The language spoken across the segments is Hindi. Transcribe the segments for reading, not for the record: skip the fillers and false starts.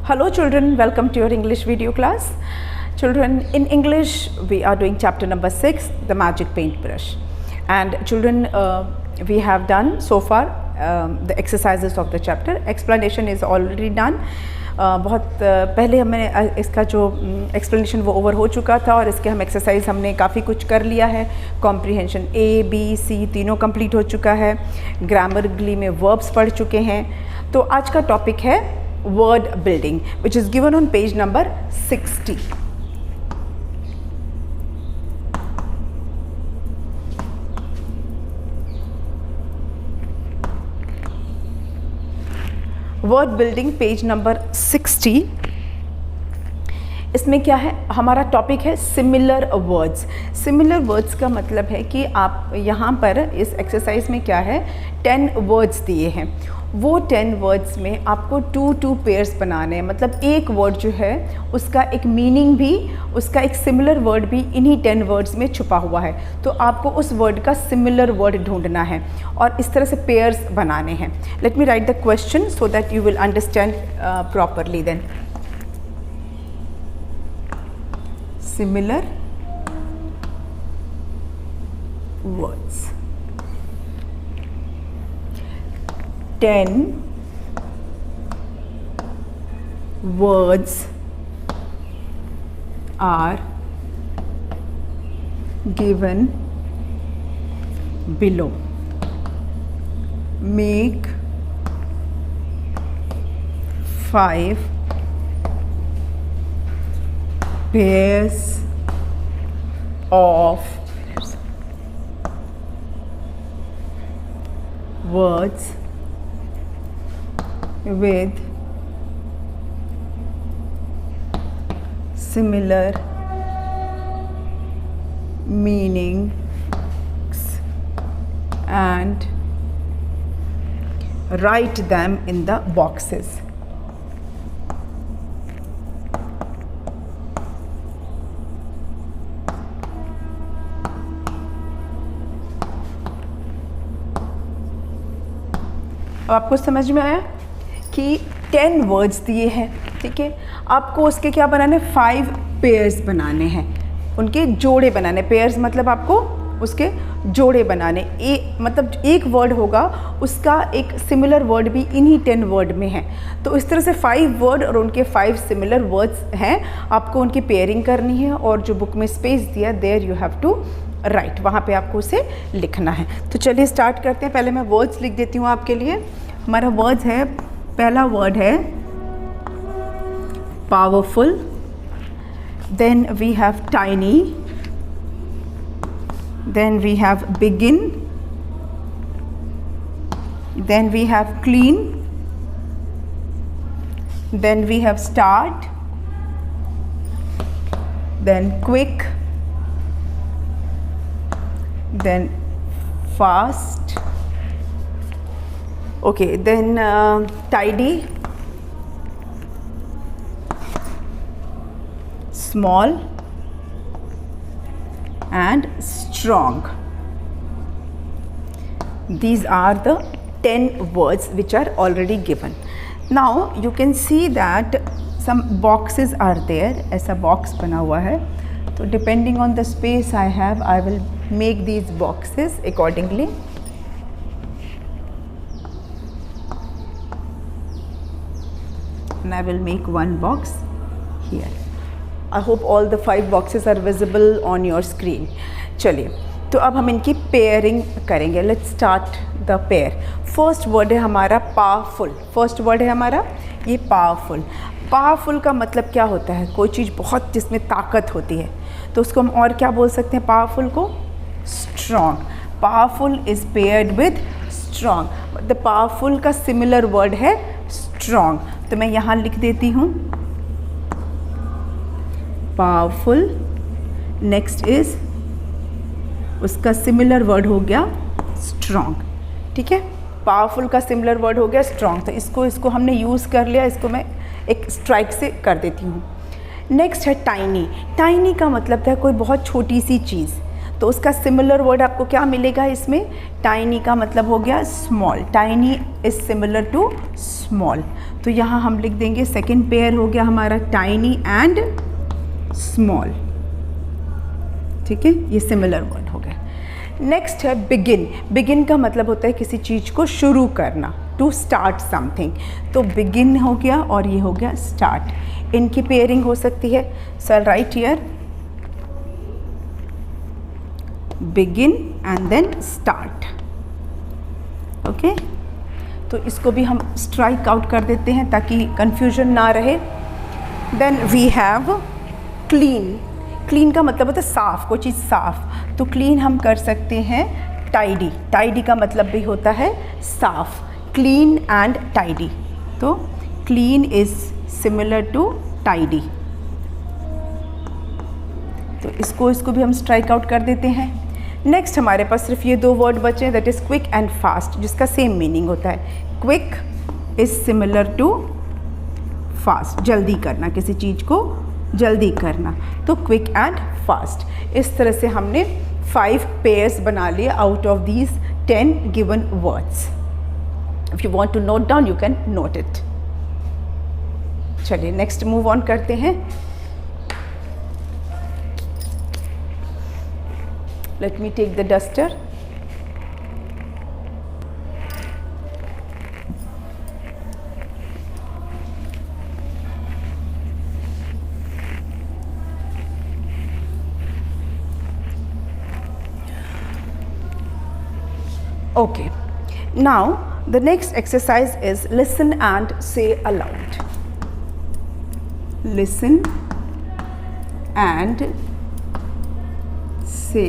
Hello children, welcome to your English video class. Children, in English we are doing chapter number 6, the magic paintbrush. And children, we have done so far the exercises of the chapter. Explanation is already done. बहुत पहले हमने इसका जो एक्सप्लेनेशन वो ओवर हो चुका था और इसके हम एक्सरसाइज हमने काफ़ी कुछ कर लिया है. कॉम्प्रीहेंशन ABC तीनों कंप्लीट हो चुका है. ग्रामरली में वर्ब्स पढ़ चुके हैं. तो आज का टॉपिक है word building, which is given on page number 60. Word building page number 60. इसमें क्या है, हमारा टॉपिक है सिमिलर वर्ड्स. सिमिलर वर्ड्स का मतलब है कि आप यहाँ पर इस एक्सरसाइज में क्या है, 10 वर्ड्स दिए हैं. वो 10 वर्ड्स में आपको 2 पेयर्स बनाने हैं. मतलब एक वर्ड जो है उसका एक मीनिंग भी, उसका एक सिमिलर वर्ड भी इन्हीं 10 वर्ड्स में छुपा हुआ है. तो आपको उस वर्ड का सिमिलर वर्ड ढूंढना है और इस तरह से पेयर्स बनाने हैं. Let me write the question so that you will understand properly. Then similar words, 10 words are given below. Make 5 pairs of words with similar meanings and write them in the boxes. अब आपको समझ में आया कि 10 वर्ड्स दिए हैं, ठीक है. आपको उसके क्या बनाने, 5 पेयर्स बनाने हैं, उनके जोड़े बनाने. पेयर्स मतलब आपको उसके जोड़े बनाने. मतलब एक वर्ड होगा उसका एक सिमिलर वर्ड भी इन्हीं 10 वर्ड में है. तो इस तरह से 5 वर्ड और उनके 5 सिमिलर वर्ड्स हैं. आपको उनकी पेयरिंग करनी है और जो बुक में स्पेस दिया there you have to write, वहाँ पे आपको उसे लिखना है. तो चलिए स्टार्ट करते हैं. पहले मैं वर्ड्स लिख देती हूँ आपके लिए. हमारा वर्ड्स है, पहला वर्ड है powerful, then we have tiny, then we have begin, then we have clean, then we have start, then quick, then fast, okay, then tidy, small and strong. These are the 10 words which are already given. Now you can see that some boxes are there. ऐसा box बना हुआ है. तो depending on the space I have, I will make these boxes accordingly. And I will make one box here. I hope all the 5 boxes are visible on your screen. चलिए, तो अब हम इनकी पेयरिंग करेंगे. Let's start the pair. First word है हमारा पावरफुल. फर्स्ट वर्ड है हमारा ये पावरफुल. पावरफुल का मतलब क्या होता है, कोई चीज़ बहुत जिसमें ताकत होती है. तो उसको हम और क्या बोल सकते हैं, पावरफुल को strong. Powerful is paired with strong. The powerful का सिमिलर वर्ड है स्ट्रॉन्ग. तो मैं यहाँ लिख देती हूँ पावरफुल. नेक्स्ट इज उसका सिमिलर वर्ड हो गया स्ट्रॉन्ग. ठीक है, पावरफुल का सिमिलर वर्ड हो गया स्ट्रॉन्ग. तो इसको हमने यूज़ कर लिया. इसको मैं एक स्ट्राइक से कर देती हूँ. नेक्स्ट है टाइनी. टाइनी का मतलब है कोई बहुत छोटी सी चीज़. तो उसका सिमिलर वर्ड आपको क्या मिलेगा इसमें, टाइनी का मतलब हो गया small. Tiny is similar to small. तो यहाँ हम लिख देंगे सेकेंड पेयर हो गया हमारा टाइनी एंड स्मॉल, ठीक है, ये सिमिलर वर्ड हो गया। नेक्स्ट है बिगिन। बिगिन का मतलब होता है किसी चीज़ को शुरू करना, टू स्टार्ट समथिंग। तो बिगिन हो गया और ये हो गया स्टार्ट। इनकी पेयरिंग हो सकती है। So right here begin and then start. Okay, तो इसको भी हम स्ट्राइक आउट कर देते हैं ताकि कंफ्यूजन ना रहे। Then we have clean. Clean का मतलब होता है साफ़, कोई चीज़ साफ़। तो क्लीन हम कर सकते हैं टाइडी। टाइडी का मतलब भी होता है साफ़, क्लीन एंड टाइडी। तो clean is similar to tidy. तो इसको भी हम स्ट्राइक आउट कर देते हैं। नेक्स्ट हमारे पास सिर्फ ये 2 वर्ड बचे हैं, that is quick and fast, जिसका सेम मीनिंग होता है। Quick is similar to fast, जल्दी करना, किसी चीज़ को जल्दी करना। तो क्विक एंड फास्ट। इस तरह से हमने 5 पेयर्स बना लिए out of these 10 given words. If you want to note down you can note it. चलिए नेक्स्ट मूव ऑन करते हैं। Let me take the duster. Okay, now the next exercise is listen and say aloud. Listen and say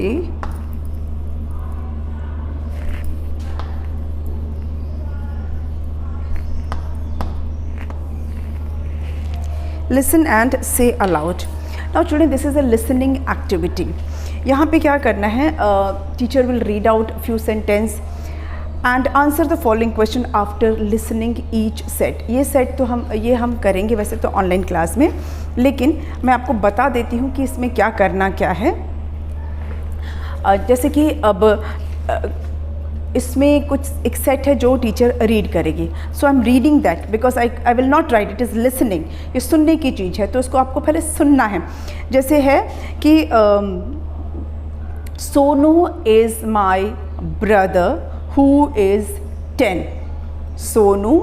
listen and say aloud. Now children, this is a listening activity. यहाँ पे क्या करना है, teacher will read out few sentence and answer the following question after listening each set. ये सेट तो हम करेंगे वैसे तो ऑनलाइन क्लास में, लेकिन मैं आपको बता देती हूँ कि इसमें क्या करना क्या है। जैसे कि अब इसमें कुछ एक सेट है जो टीचर रीड करेगी। So I am reading that because I will not write, it is listening. ये सुनने की चीज़ है, तो इसको आपको पहले सुनना है। जैसे है कि Sonu is my brother who is 10। Sonu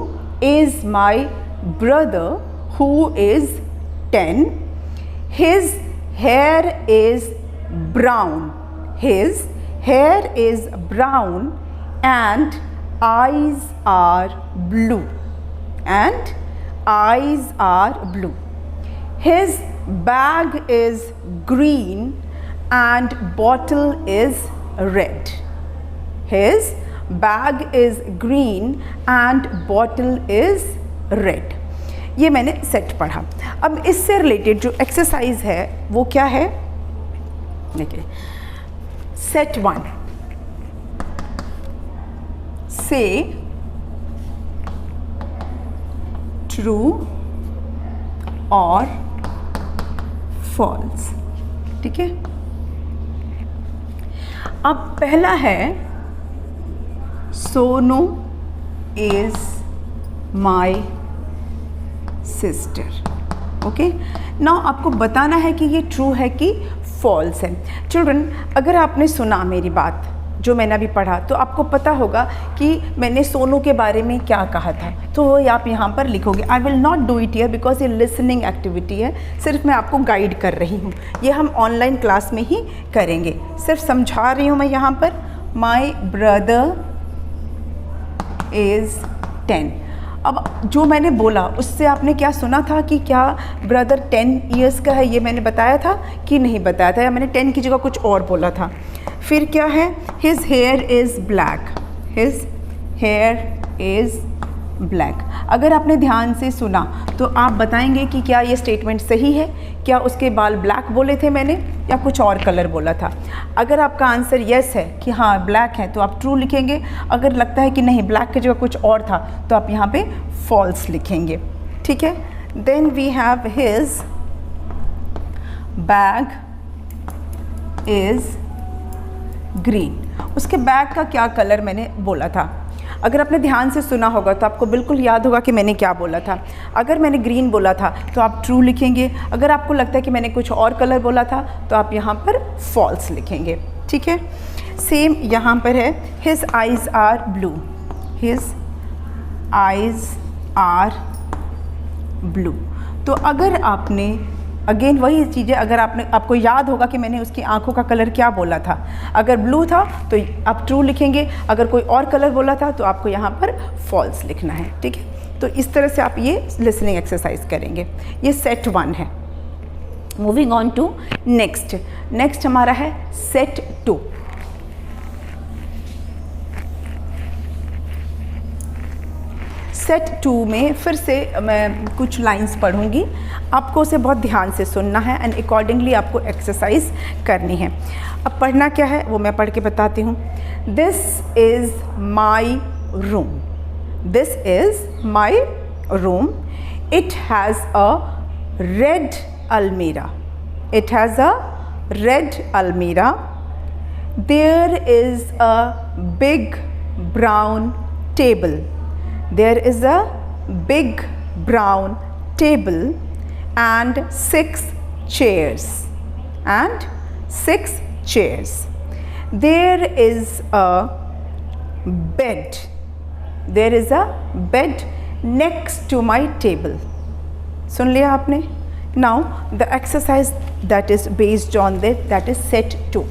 is my brother who is 10। His here is brown. His hair is brown and eyes are blue. And eyes are blue. His bag is green and bottle is red. His bag is green and bottle is red. ये मैंने सेट पढ़ा। अब इससे रिलेटेड जो एक्सरसाइज है वो क्या है, देखिए। Set 1. Say true or false, ठीक है। अब पहला है Sonu is my sister. Okay, now आपको बताना है कि ये ट्रू है कि फॉल्स है। चिल्ड्रन, अगर आपने सुना मेरी बात जो मैंने अभी पढ़ा, तो आपको पता होगा कि मैंने सोनू के बारे में क्या कहा था, तो वो आप यहाँ पर लिखोगे। आई will not do it here because ये लिसनिंग एक्टिविटी है, सिर्फ मैं आपको गाइड कर रही हूँ। ये हम ऑनलाइन क्लास में ही करेंगे, सिर्फ समझा रही हूँ मैं यहाँ पर। My brother is 10। अब जो मैंने बोला उससे आपने क्या सुना था कि क्या ब्रदर 10 ईयर्स का है, ये मैंने बताया था कि नहीं बताया था, या मैंने 10 की जगह कुछ और बोला था। फिर क्या है, his here is black. His here is black. अगर आपने ध्यान से सुना तो आप बताएंगे कि क्या ये स्टेटमेंट सही है, क्या उसके बाल ब्लैक बोले थे मैंने या कुछ और कलर बोला था। अगर आपका आंसर येस है कि हाँ ब्लैक है तो आप ट्रू लिखेंगे। अगर लगता है कि नहीं ब्लैक की जगह कुछ और था तो आप यहाँ पे फॉल्स लिखेंगे, ठीक है। Then we have his bag is green. उसके बैग का क्या कलर मैंने बोला था। अगर आपने ध्यान से सुना होगा तो आपको बिल्कुल याद होगा कि मैंने क्या बोला था। अगर मैंने ग्रीन बोला था तो आप ट्रू लिखेंगे, अगर आपको लगता है कि मैंने कुछ और कलर बोला था तो आप यहाँ पर फॉल्स लिखेंगे, ठीक है। सेम यहाँ पर है, his eyes are blue, his eyes are blue. तो अगर आपने अगेन वही चीज़ें, अगर आपको याद होगा कि मैंने उसकी आंखों का कलर क्या बोला था, अगर ब्लू था तो आप ट्रू लिखेंगे, अगर कोई और कलर बोला था तो आपको यहाँ पर फॉल्स लिखना है, ठीक है। तो इस तरह से आप ये लिसनिंग एक्सरसाइज करेंगे। ये सेट 1 है। मूविंग ऑन टू नेक्स्ट हमारा है सेट 2। सेट 2 में फिर से मैं कुछ लाइंस पढ़ूंगी, आपको उसे बहुत ध्यान से सुनना है एंड अकॉर्डिंगली आपको एक्सरसाइज करनी है। अब पढ़ना क्या है वो मैं पढ़ के बताती हूँ। This is my room, this is my room, it has a red almirah, it has a red almirah, there is a big brown table, there is a big brown table and 6 chairs, and 6 chairs. There is a bed, there is a bed next to my table. सुन लिया आपने? Now the exercise that is based on that is set 2.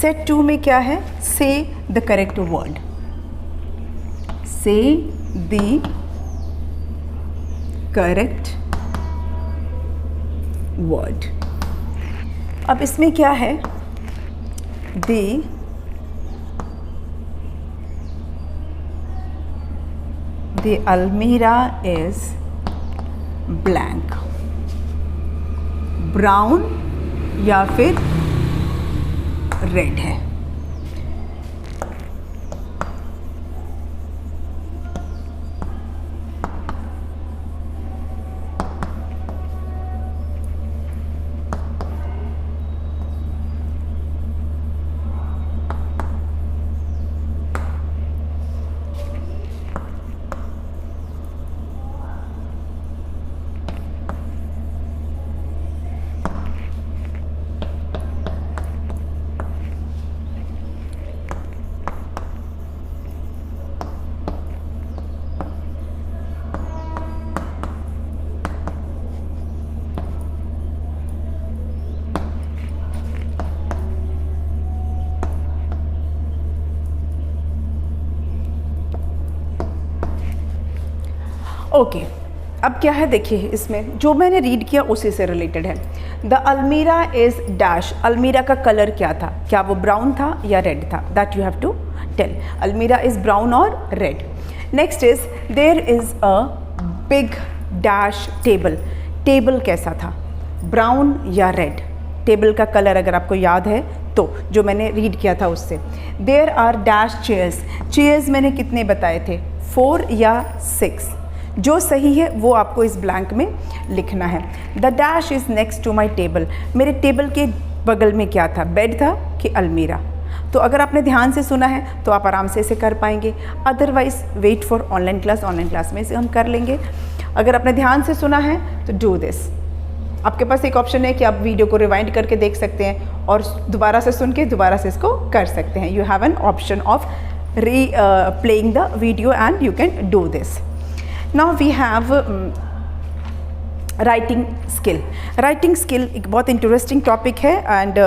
Set 2 में क्या है? Say the correct word. Say the correct word. अब इसमें क्या है? The almirah is blank, brown या फिर रेड है। ओके, अब क्या है देखिए, इसमें जो मैंने रीड किया उसी से रिलेटेड है। द अलमीरा इज़ डैश, अलमीरा का कलर क्या था? क्या वो ब्राउन था या रेड था? That you have to tell. Almirah is brown और रेड। Next is there is a big dash table, table कैसा था? ब्राउन या रेड? टेबल का कलर अगर आपको याद है तो जो मैंने रीड किया था उससे। There are dash chairs, chairs मैंने कितने बताए थे? 4 या 6? जो सही है वो आपको इस ब्लैंक में लिखना है। The dash is next to my table, मेरे टेबल के बगल में क्या था? बेड था कि अलमीरा? तो अगर आपने ध्यान से सुना है तो आप आराम से इसे कर पाएंगे, otherwise wait for online class में इसे हम कर लेंगे। अगर आपने ध्यान से सुना है तो डू दिस। आपके पास एक ऑप्शन है कि आप वीडियो को रिवाइंड करके देख सकते हैं और दोबारा से सुन के दोबारा से इसको कर सकते हैं। You have an option of playing the video and you can do this. Now we have writing skill. Writing skill एक बहुत इंटरेस्टिंग टॉपिक है एंड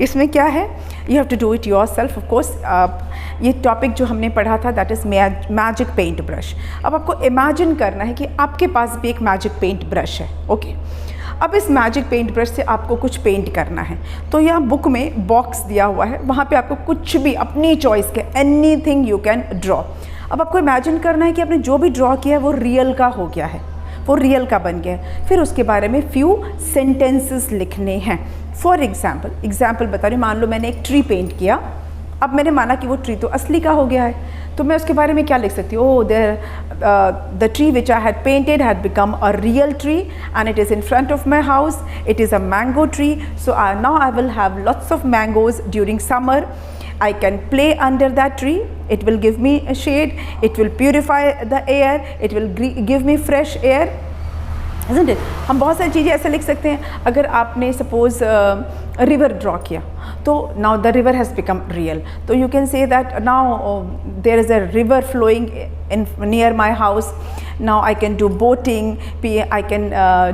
इसमें क्या है, you have to do it yourself. Of course ये टॉपिक जो हमने पढ़ा था that is magic paint brush. अब आपको इमेजिन करना है कि आपके पास भी एक मैजिक पेंट ब्रश है, ओके। अब इस मैजिक पेंट ब्रश से आपको कुछ पेंट करना है, तो यहाँ बुक में बॉक्स दिया हुआ है, वहाँ पे आपको कुछ भी अपनी चॉइस के एनीथिंग यू कैन ड्रॉ। अब आपको इमेजिन करना है कि आपने जो भी ड्रॉ किया है वो रियल का हो गया है, वो रियल का बन गया है। फिर उसके बारे में फ्यू सेंटेंसेस लिखने हैं। फॉर एग्जाम्पल बता रही हूँ, मान लो मैंने एक ट्री पेंट किया, अब मैंने माना कि वो ट्री तो असली का हो गया है, तो मैं उसके बारे में क्या लिख सकती हूँ? Oh, the tree which I had painted had become a real tree and it is in front of my house, it is a mango tree, so now I will have lots of mangoes during summer I can play under that tree, it will give me a shade, it will purify the air, it will give me fresh air, isn't it? हम बहुत सारी चीज़ें ऐसे लिख सकते हैं. अगर आपने सपोज रिवर ड्रॉ किया तो now the river has become real, so you can say that now there is a river flowing in near my house. Now I can do boating, I can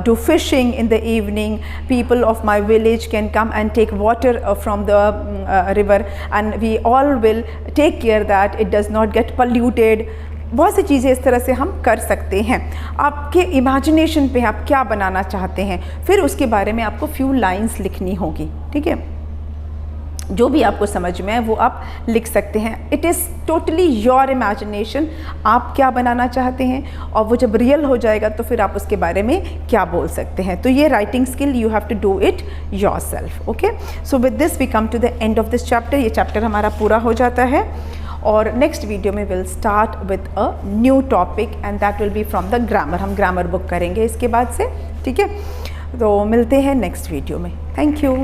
do fishing in the evening. People of my village can come and take water from the river, and we all will take care that it does not get polluted. बहुत सी चीज़ें इस तरह से हम कर सकते हैं. आपके इमेजिनेशन पे आप क्या बनाना चाहते हैं, फिर उसके बारे में आपको फ्यू लाइंस लिखनी होगी. ठीक है, जो भी आपको समझ में है वो आप लिख सकते हैं. It is totally your imagination, आप क्या बनाना चाहते हैं, और वो जब रियल हो जाएगा तो फिर आप उसके बारे में क्या बोल सकते हैं. तो ये writing skill you have to do it yourself. Okay, so with this we come to the end of this chapter. ये चैप्टर हमारा पूरा हो जाता है, और नेक्स्ट वीडियो में will start with a new topic and that will be from the grammar. हम ग्रामर बुक करेंगे इसके बाद से. ठीक है, तो मिलते हैं नेक्स्ट वीडियो में. Thank you.